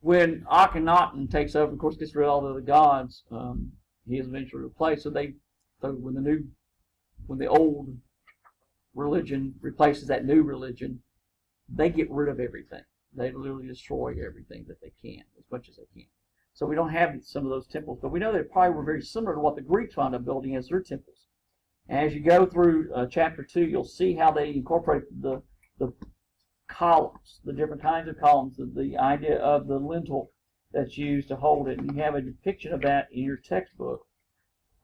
when Akhenaten takes over, of course, gets rid of all the other gods, he is eventually replaced. So when the old religion replaces that new religion, they get rid of everything. They literally destroy everything that they can, as much as they can. So we don't have some of those temples, but we know they probably were very similar to what the Greeks wound up building as their temples. And as you go through chapter 2, you'll see how they incorporate the columns, the different kinds of columns, the idea of the lintel that's used to hold it. And you have a depiction of that in your textbook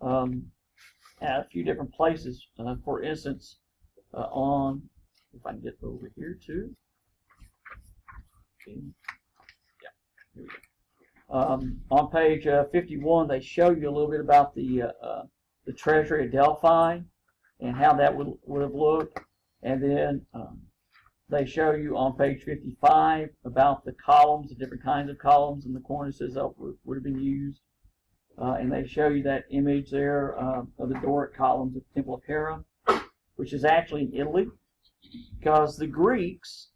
at a few different places. For instance, if I can get over here too. Okay. Yeah, here we go. On page 51, they show you a little bit about the treasury of Delphi and how that would have looked. And then they show you on page 55 about the columns, the different kinds of columns and the cornices that would have been used. And they show you that image there of the Doric columns of the Temple of Hera, which is actually in Italy, because the Greeks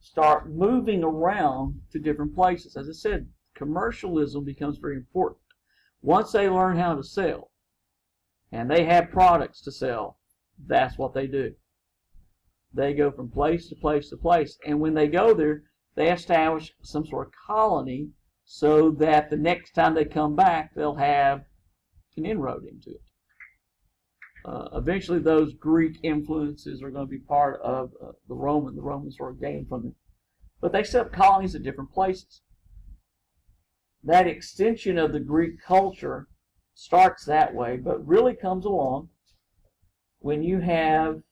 start moving around to different places. As I said, commercialism becomes very important. Once they learn how to sell, and they have products to sell, that's what they do. They go from place to place to place, and when they go there, they establish some sort of colony so that the next time they come back, they'll have an inroad into it. Eventually, those Greek influences are going to be part of the Romans sort of gain from it. But they set up colonies at different places. That extension of the Greek culture starts that way, but really comes along when you have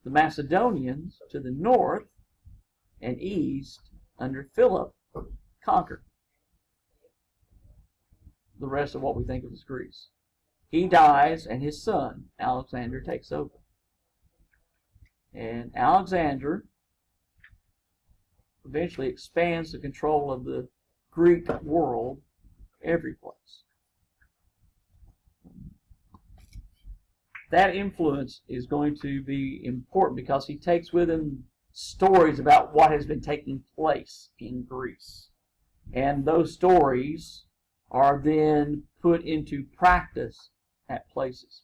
the Macedonians to the north and east under Philip conquer the rest of what we think of as Greece. He dies, and his son, Alexander, takes over. And Alexander eventually expands the control of the Greek world every place. That influence is going to be important because he takes with him stories about what has been taking place in Greece. And those stories are then put into practice at places.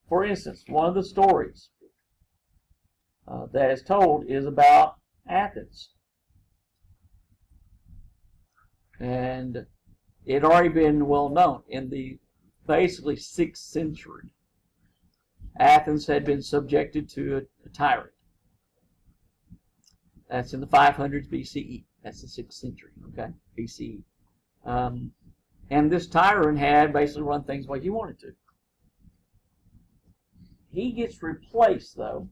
For instance, one of the stories that is told is about Athens. And it had already been well known in the basically 6th century. Athens had been subjected to a tyrant. That's in the 500s BCE. That's the 6th century, okay, BCE. And this tyrant had basically run things the way he wanted to. He gets replaced, though,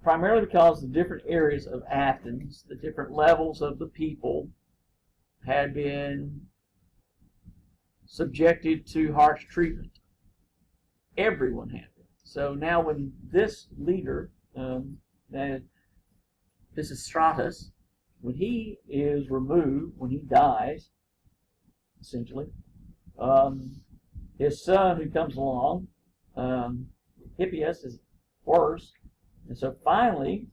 primarily because the different areas of Athens, the different levels of the people, had been subjected to harsh treatment. Everyone had been. So now when this leader, this is Stratus, when he is removed, when he dies, essentially, his son who comes along, Hippias, is worse. And so finally,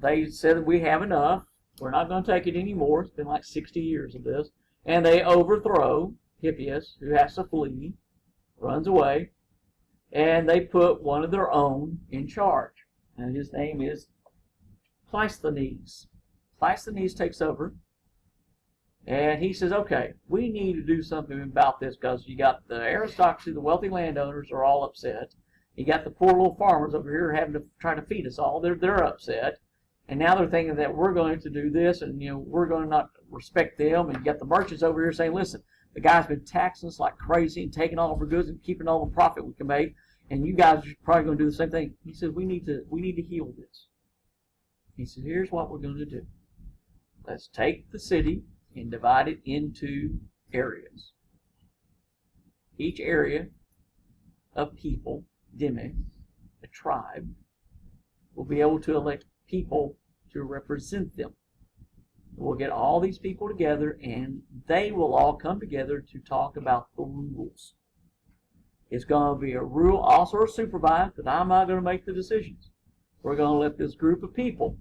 they said, we have enough. We're not going to take it anymore. It's been like 60 years of this. And they overthrow Hippias, who has to flee, runs away, and they put one of their own in charge. And his name is Cleisthenes. Cleisthenes takes over, and he says, okay, we need to do something about this because you got the aristocracy, the wealthy landowners are all upset. You got the poor little farmers over here having to try to feed us all. They're upset. And now they're thinking that we're going to do this and, we're going to not respect them. And you got the merchants over here saying, listen, the guy's been taxing us like crazy and taking all of our goods and keeping all the profit we can make. And you guys are probably going to do the same thing. He says, we need to heal this. He said, here's what we're going to do. Let's take the city and divide it into areas. Each area of people, deme, a tribe, will be able to elect people to represent them. We'll get all these people together and they will all come together to talk about the rules. It's going to be a rule, also supervised, but I'm not going to make the decisions. We're going to let this group of people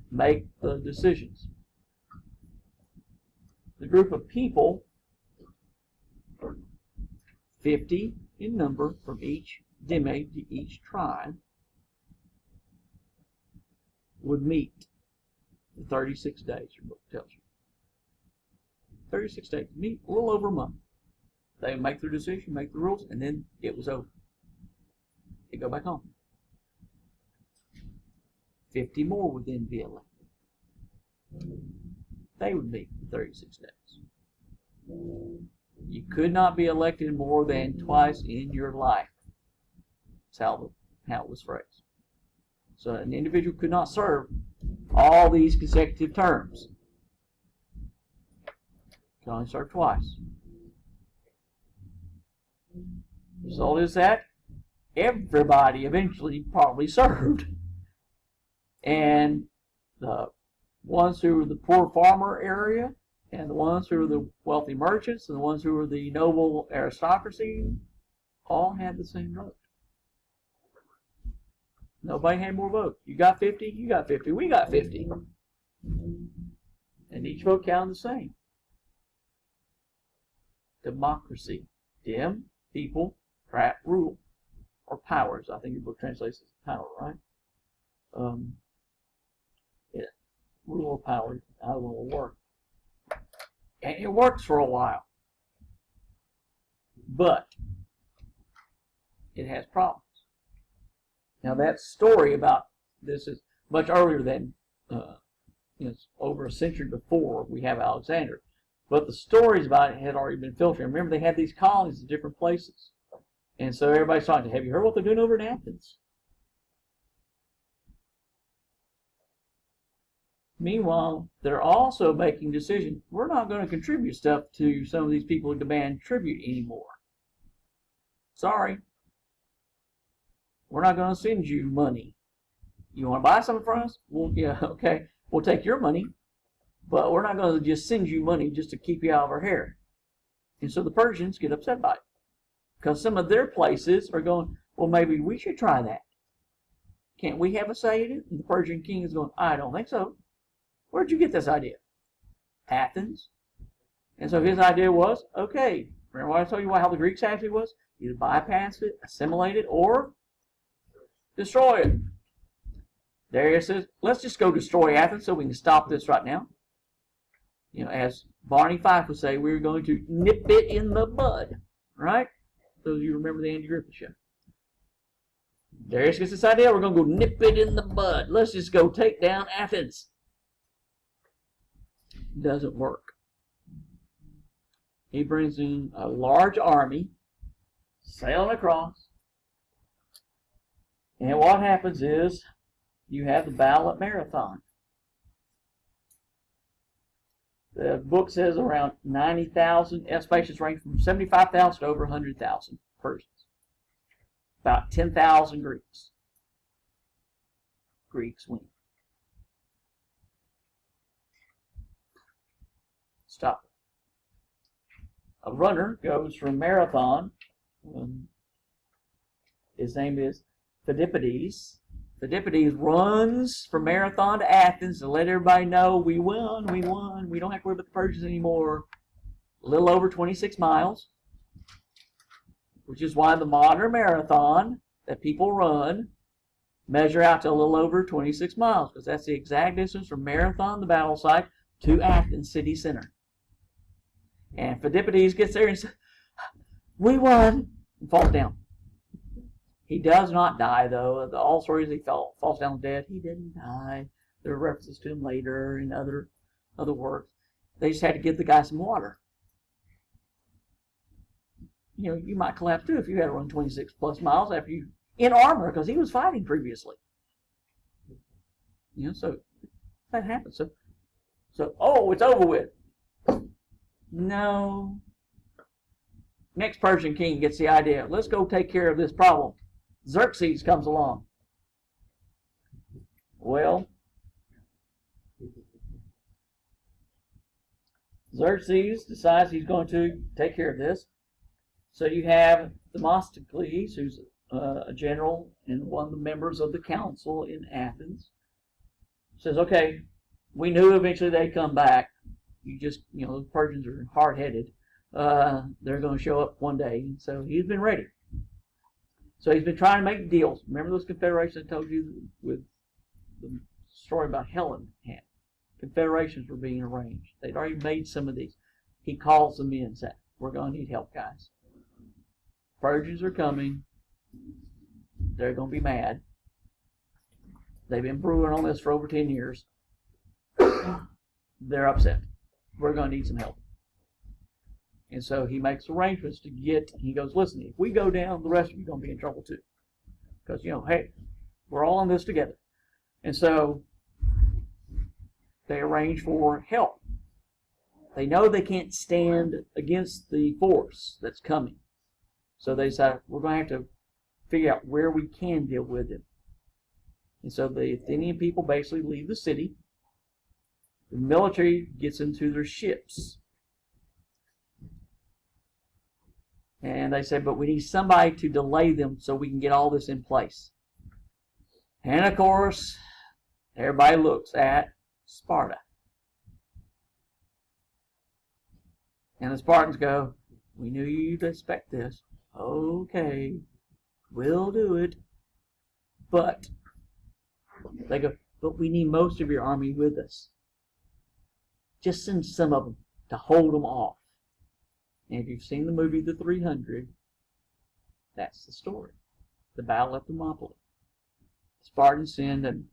make the decisions. The group of people, 50 in number from each deme to each tribe, would meet for 36 days, your book tells you. 36 days, meet a little over a month. They would make their decision, make the rules, and then it was over. They go back home. 50 more would then be elected. They would meet for 36 days. You could not be elected more than twice in your life. That's how it was phrased. So an individual could not serve all these consecutive terms. You can only serve twice. The result is that everybody eventually probably served. And the ones who were the poor farmer area, and the ones who were the wealthy merchants, and the ones who were the noble aristocracy, all had the same vote. Nobody had more votes. You got 50, you got 50, we got 50. And each vote counted the same. Democracy. Dem, people, crap, rule. Or powers. I think your book translates as power, right? Yeah. Rule or power. I don't know what will work. And it works for a while. But it has problems. Now that story about this is much earlier than, it's over a century before we have Alexander. But the stories about it had already been filtered. Remember, they had these colonies in different places. And so everybody's talking, have you heard what they're doing over in Athens? Meanwhile, they're also making decisions. We're not going to contribute stuff to some of these people who demand tribute anymore. Sorry. We're not going to send you money. You want to buy something from us? Well, yeah, okay. We'll take your money, but we're not going to just send you money just to keep you out of our hair. And so the Persians get upset about it. Because some of their places are going, well, maybe we should try that. Can't we have a say in it? And the Persian king is going, I don't think so. Where'd you get this idea? Athens. And so his idea was, okay, remember what I told you how the Greeks actually was? Either bypass it, assimilate it, or destroy it. Darius says, let's just go destroy Athens so we can stop this right now. You know, as Barney Fife would say, we're going to nip it in the bud. Right? Those of you remember the Andy Griffith show. Darius gets this idea, we're going to go nip it in the bud. Let's just go take down Athens. Doesn't work. He brings in a large army, sailing across. And what happens is, you have the Battle at Marathon. The book says around 90,000. Estimations range from 75,000 to over 100,000 Persians. About 10,000 Greeks. Greeks win. Stop. A runner goes from Marathon. His name is Phidippides. Phidippides runs from Marathon to Athens to let everybody know we won, we won. We don't have to worry about the Persians anymore. A little over 26 miles, which is why the modern marathon that people run measure out to a little over 26 miles, because that's the exact distance from Marathon, the battle site, to Athens city center. And Phidippides gets there and says, we won, and falls down. He does not die, though. All stories he falls down dead. He didn't die. There are references to him later in other works. They just had to give the guy some water. You know, you might collapse too if you had to run 26 plus miles after you in armor, because he was fighting previously. You know, so that happens. So oh, it's over with. No. Next Persian king gets the idea. Let's go take care of this problem. Xerxes comes along. Well, Xerxes decides he's going to take care of this. So you have Themistocles, who's a general and one of the members of the council in Athens, says, okay, we knew eventually they'd come back. The Persians are hard-headed. They're going to show up one day. So he's been ready. So he's been trying to make deals. Remember those confederations I told you with the story about Helen had? Confederations were being arranged. They'd already made some of these. He calls them in and said, we're going to need help, guys. Persians are coming. They're going to be mad. They've been brewing on this for over 10 years. They're upset. We're going to need some help. And so he makes arrangements to he goes, listen, if we go down, the rest of you are going to be in trouble too. Because, hey, we're all in this together. And so they arrange for help. They know they can't stand against the force that's coming. So they decide, we're going to have to figure out where we can deal with it. And so the Athenian people basically leave the city. The military gets into their ships. And they say, but we need somebody to delay them so we can get all this in place. And of course, everybody looks at Sparta. And the Spartans go, we knew you'd expect this. Okay, we'll do it. But, they go, but we need most of your army with us. Just send some of them to hold them off. And if you've seen the movie The 300, that's the story. The battle at Thermopylae. The Spartans send them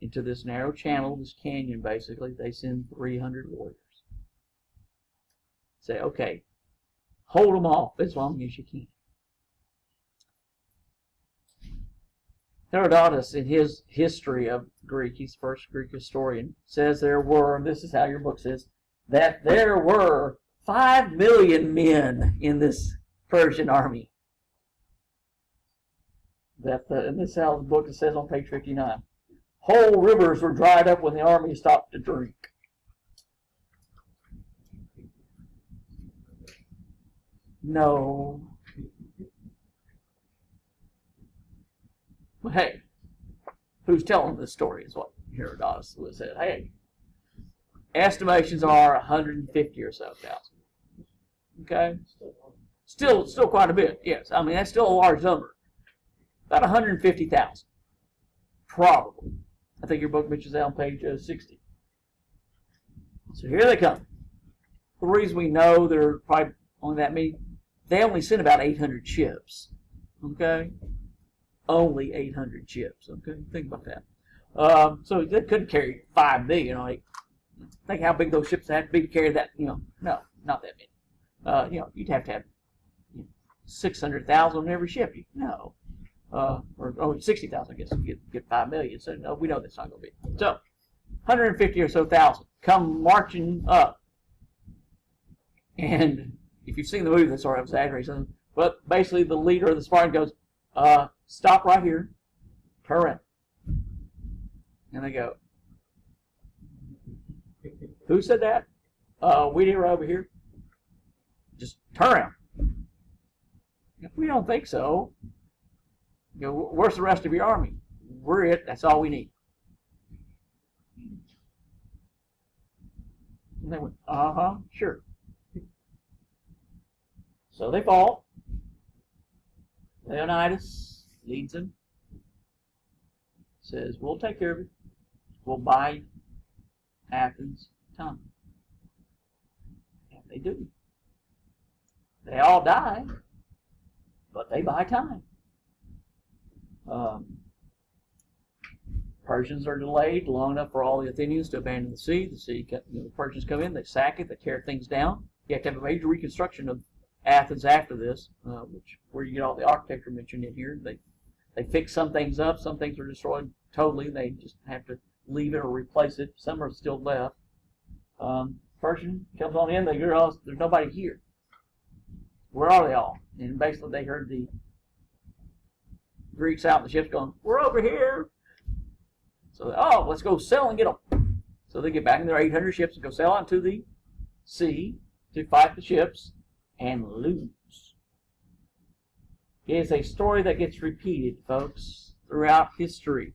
into this narrow channel, this canyon basically. They send 300 warriors. Say, okay, hold them off as long as you can. Herodotus, in his history of Greek, he's the first Greek historian, says this is how your book says, that there were 5 million men in this Persian army. And this is how the book says on page 59. Whole rivers were dried up when the army stopped to drink. No. But hey, who's telling this story is what Herodotus would say. Hey, estimations are 150 or so thousand. Okay? Still quite a bit, yes. I mean, that's still a large number. About 150,000. Probably. I think your book mentions that on page 60. So here they come. The reason we know they're probably only that many, they only sent about 800 ships. Okay? Only 800 ships. Okay? Think about that. So they couldn't carry 5 million. Like, think how big those ships had to be to carry that. No, not that many. You'd have to have 600,000 on every ship. No. Or 60,000, I guess, to get 5 million. So no, we know that's not going to be. So 150 or so thousand come marching up. And if you've seen the movie, that's sort of exaggerating. But basically, the leader of the Spartan goes, stop right here, turn around. And they go, who said that? We did right over here. Just turn around. If we don't think so, where's the rest of your army? We're it. That's all we need. And they went, sure. So they fall. Leonidas leads them. Says, we'll take care of it. We'll buy Athens time. And they do. They all die, but they buy time. Persians are delayed long enough for all the Athenians to abandon the sea. The Persians come in, they sack it, they tear things down. You have to have a major reconstruction of Athens after this, where you get all the architecture mentioned in here. They fix some things up, some things are destroyed totally. They just have to leave it or replace it. Some are still left. Persian comes on in, they realize there's nobody here. Where are they all? And basically they heard the Greeks out in the ships going, we're over here. So, let's go sail and get them. So they get back in their 800 ships and go sail out to the sea to fight the ships and lose. is a story that gets repeated, folks, throughout history.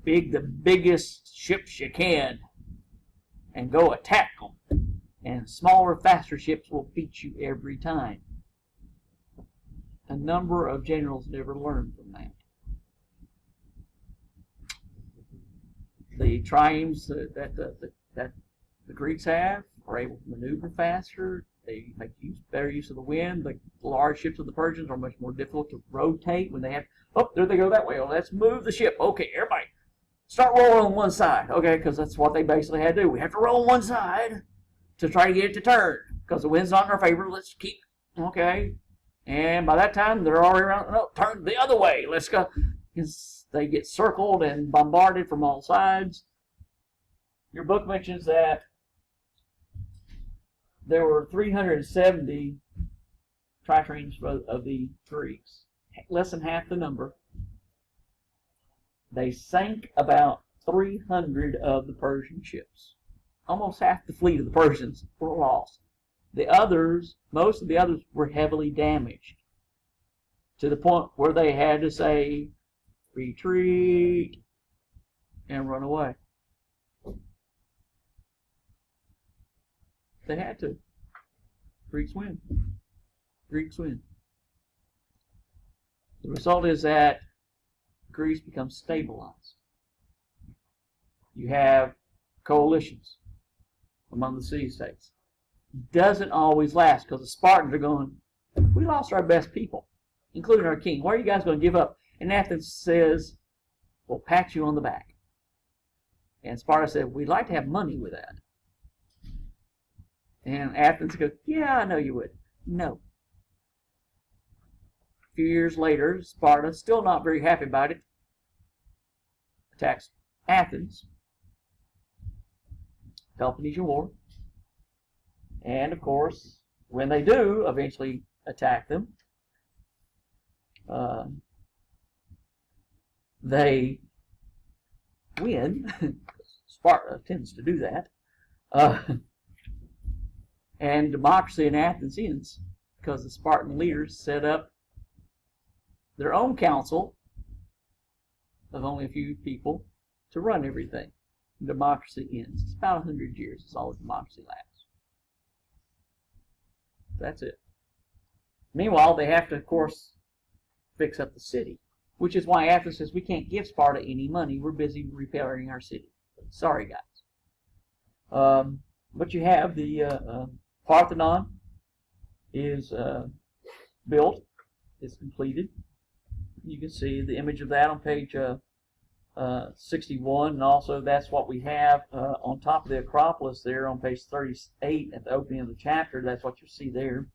The biggest ships you can, and go attack them. And smaller, faster ships will beat you every time. A number of generals never learned from that. The triumphs that the Greeks have are able to maneuver faster. They make better use of the wind. The large ships of the Persians are much more difficult to rotate when they have. Oh, there they go that way. Oh, let's move the ship. Okay, everybody, start rolling on one side. Okay, because that's what they basically had to do. We have to roll on one side to try to get it to turn because the wind's not in our favor. Let's keep. Okay, and by that time they're already around. No, turn the other way. Let's go. They get circled and bombarded from all sides. Your book mentions that there were 370 triremes of the Greeks, less than half the number. They sank about 300 of the Persian ships. Almost half the fleet of the Persians were lost. The others, most of the others, were heavily damaged to the point where they had to say, retreat, and run away. They had to. Greeks win. Greeks win. The result is that Greece becomes stabilized. You have coalitions among the city-states. Doesn't always last because the Spartans are going, we lost our best people, including our king. Why are you guys going to give up? And Athens says, we'll pat you on the back. And Sparta said, we'd like to have money with that. And Athens goes, yeah, I know you would. No. A few years later, Sparta, still not very happy about it, attacks Athens, Peloponnesian War. And, of course, when they do eventually attack them, they win. Sparta tends to do that. And democracy in Athens ends because the Spartan leaders set up their own council of only a few people to run everything. Democracy ends. It's about 100 years. It's all democracy lasts. That's it. Meanwhile, they have to, of course, fix up the city, which is why Athens says, we can't give Sparta any money. We're busy repairing our city. Sorry, guys. But you have the Parthenon is built. It's completed. You can see the image of that on page 61, and also that's what we have on top of the Acropolis there on page 38 at the opening of the chapter. That's what you see there.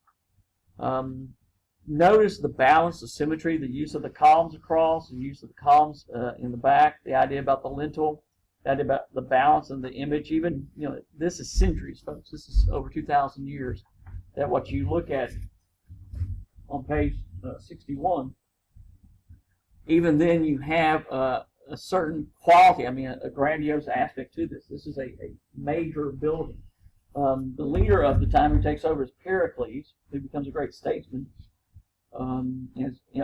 Notice the balance, the symmetry, the use of the columns across, the use of the columns in the back, the idea about the lintel, the idea about the balance and the image. Even, this is centuries, folks. This is over 2,000 years. That what you look at on page 61. Even then, you have a certain quality, a grandiose aspect to this. This is a major building. The leader of the time who takes over is Pericles, who becomes a great statesman, and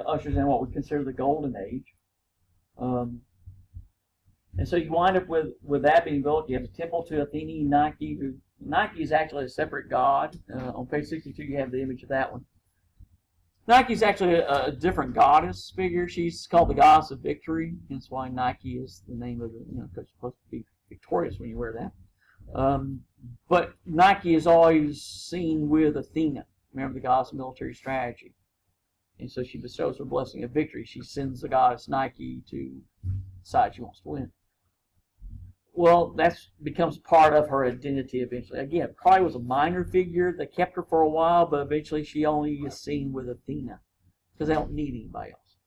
ushers in what we consider the Golden Age. And so you wind up with that being built. You have a temple to Athene, Nike. Nike is actually a separate god. On page 62, you have the image of that one. Nike is actually a different goddess figure. She's called the goddess of victory. That's why Nike is the name of it. Because you're supposed to be victorious when you wear that. But Nike is always seen with Athena. Remember, the goddess of military strategy. And so she bestows her blessing of victory. She sends the goddess Nike to decide she wants to win. Well, that becomes part of her identity eventually. Again, probably was a minor figure. They kept her for a while, but eventually she only is seen with Athena because they don't need anybody else.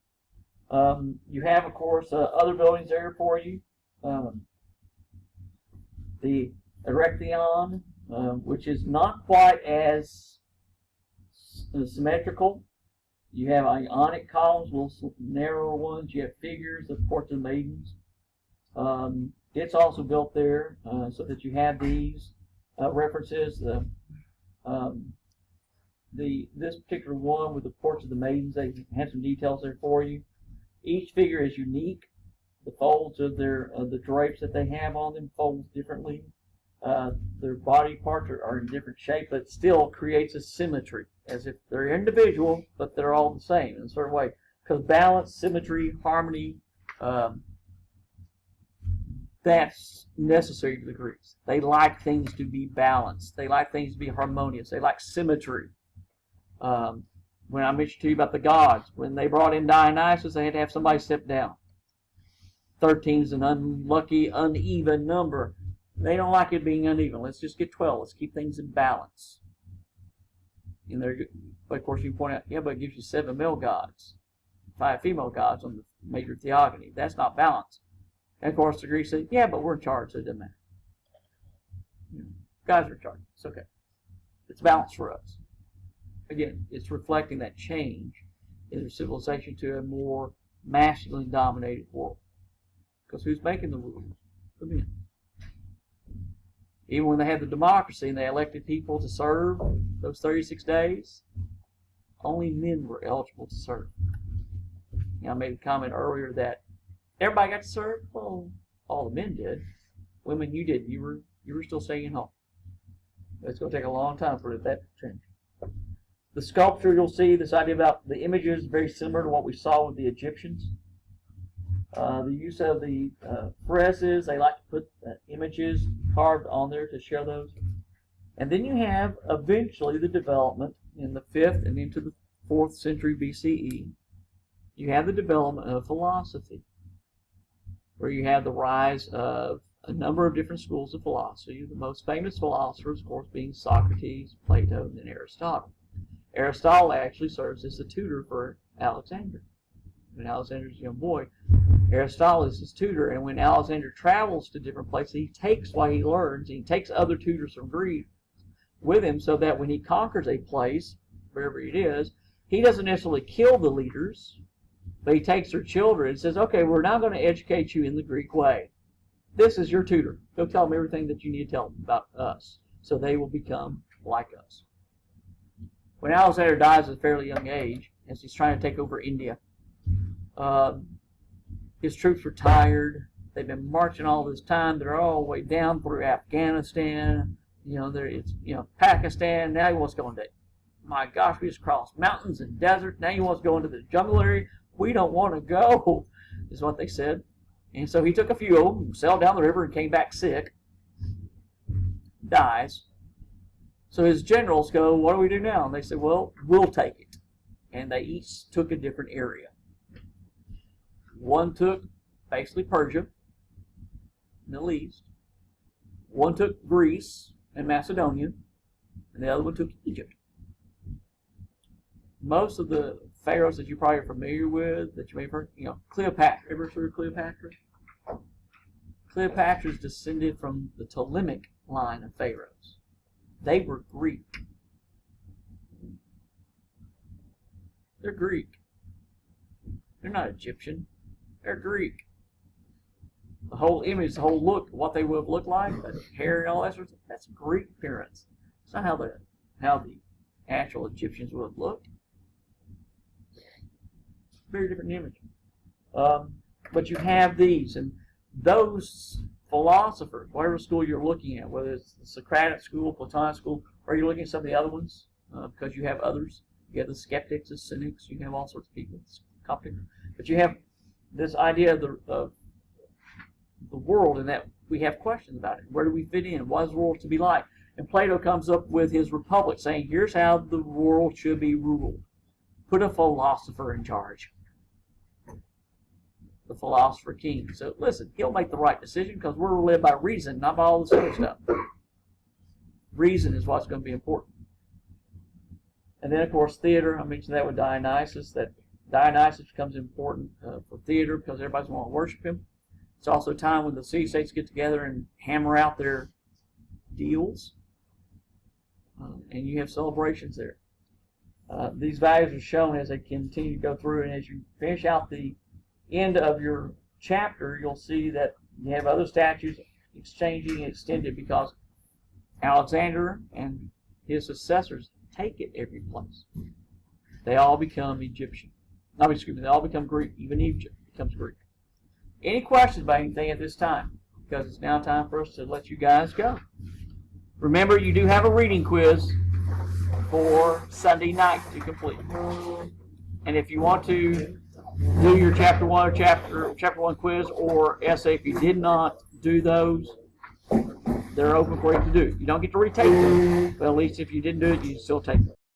You have, of course, other buildings there for you. The Erechtheion, which is not quite as symmetrical. You have Ionic columns, little narrower ones. You have figures of ports and maidens. It's also built there so that you have these references. this particular one with the portraits of the maidens, they have some details there for you. Each figure is unique. The folds of the drapes that they have on them folds differently. Their body parts are in different shape, but still creates a symmetry, as if they're individual, but they're all the same in a certain way. Because balance, symmetry, harmony, that's necessary to the Greeks. They like things to be balanced. They like things to be harmonious. They like symmetry. When I mentioned to you about the gods, when they brought in Dionysus, they had to have somebody step down. 13 is an unlucky, uneven number. They don't like it being uneven. Let's just get 12. Let's keep things in balance. And but of course, you point out, yeah, but it gives you 7 male gods, 5 female gods on the major theogony. That's not balanced. And of course, the Greeks say, yeah, but we're in charge, so it doesn't matter. Guys are in charge. It's okay. It's balanced for us. Again, it's reflecting that change in their civilization to a more masculine dominated world. Because who's making the rules? The men. Even when they had the democracy and they elected people to serve those 36 days, only men were eligible to serve. I made a comment earlier that everybody got to serve. Well, all the men did. Women, you didn't. You were still staying at home. It's going to take a long time for that to change. The sculpture, you'll see this idea about the images is very similar to what we saw with the Egyptians. The use of the fresses, they like to put images carved on there to show those. And then you have eventually the development in the 5th and into the 4th century BCE. You have the development of philosophy, where you have the rise of a number of different schools of philosophy. The most famous philosophers, of course, being Socrates, Plato, and then Aristotle. Aristotle actually serves as the tutor for Alexander. When Alexander's a young boy, Aristotle is his tutor, and when Alexander travels to different places, he takes what he learns, and he takes other tutors from Greece with him, so that when he conquers a place, wherever it is, he doesn't necessarily kill the leaders, but he takes their children and says, okay, we're now going to educate you in the Greek way. This is your tutor. Go tell them everything that you need to tell them about us, so they will become like us. When Alexander dies at a fairly young age, as he's trying to take over India, his troops were tired. They've been marching all this time. They're all the way down through Afghanistan. It's Pakistan. Now he wants to go into, my gosh, we just crossed mountains and desert. Now he wants to go into the jungle area. We don't want to go, is what they said. And so he took a few of them, sailed down the river, and came back sick. Dies. So his generals go, what do we do now? And they said, well, we'll take it. And they each took a different area. One took basically Persia, Middle East. One took Greece and Macedonia. And the other one took Egypt. Most of the pharaohs that you probably are familiar with, that you may have heard, Cleopatra. Ever heard of Cleopatra? Cleopatra is descended from the Ptolemaic line of pharaohs. They were Greek. They're Greek. They're not Egyptian. They're Greek. The whole image, the whole look, what they would have looked like, the hair and all that sort of stuff, that's Greek appearance. It's not how the actual Egyptians would have looked. Very different image. But you have these, and those philosophers, whatever school you're looking at, whether it's the Socratic school, Platonic school, or you're looking at some of the other ones, because you have others. You have the skeptics, the cynics, you have all sorts of people. But you have this idea of the world, and that we have questions about it. Where do we fit in? What is the world to be like? And Plato comes up with his Republic, saying, here's how the world should be ruled. Put a philosopher in charge. The philosopher king. So listen, he'll make the right decision, because we're led by reason, not by all this other stuff. Reason is what's going to be important. And then, of course, theater. I mentioned that with Dionysus, that Dionysus becomes important for theater because everybody's going to worship him. It's also a time when the city-states get together and hammer out their deals. And you have celebrations there. These values are shown as they continue to go through, and as you finish out the end of your chapter, you'll see that you have other statues exchanging and extended, because Alexander and his successors take it every place. They all become Egyptian. No, excuse me, they all become Greek. Even Egypt becomes Greek. Any questions about anything at this time? Because it's now time for us to let you guys go. Remember, you do have a reading quiz for Sunday night to complete. And if you want to do your chapter 1 or chapter 1 quiz or essay, if you did not do those, they're open for you to do. You don't get to retake them, but at least if you didn't do it, you can still take them.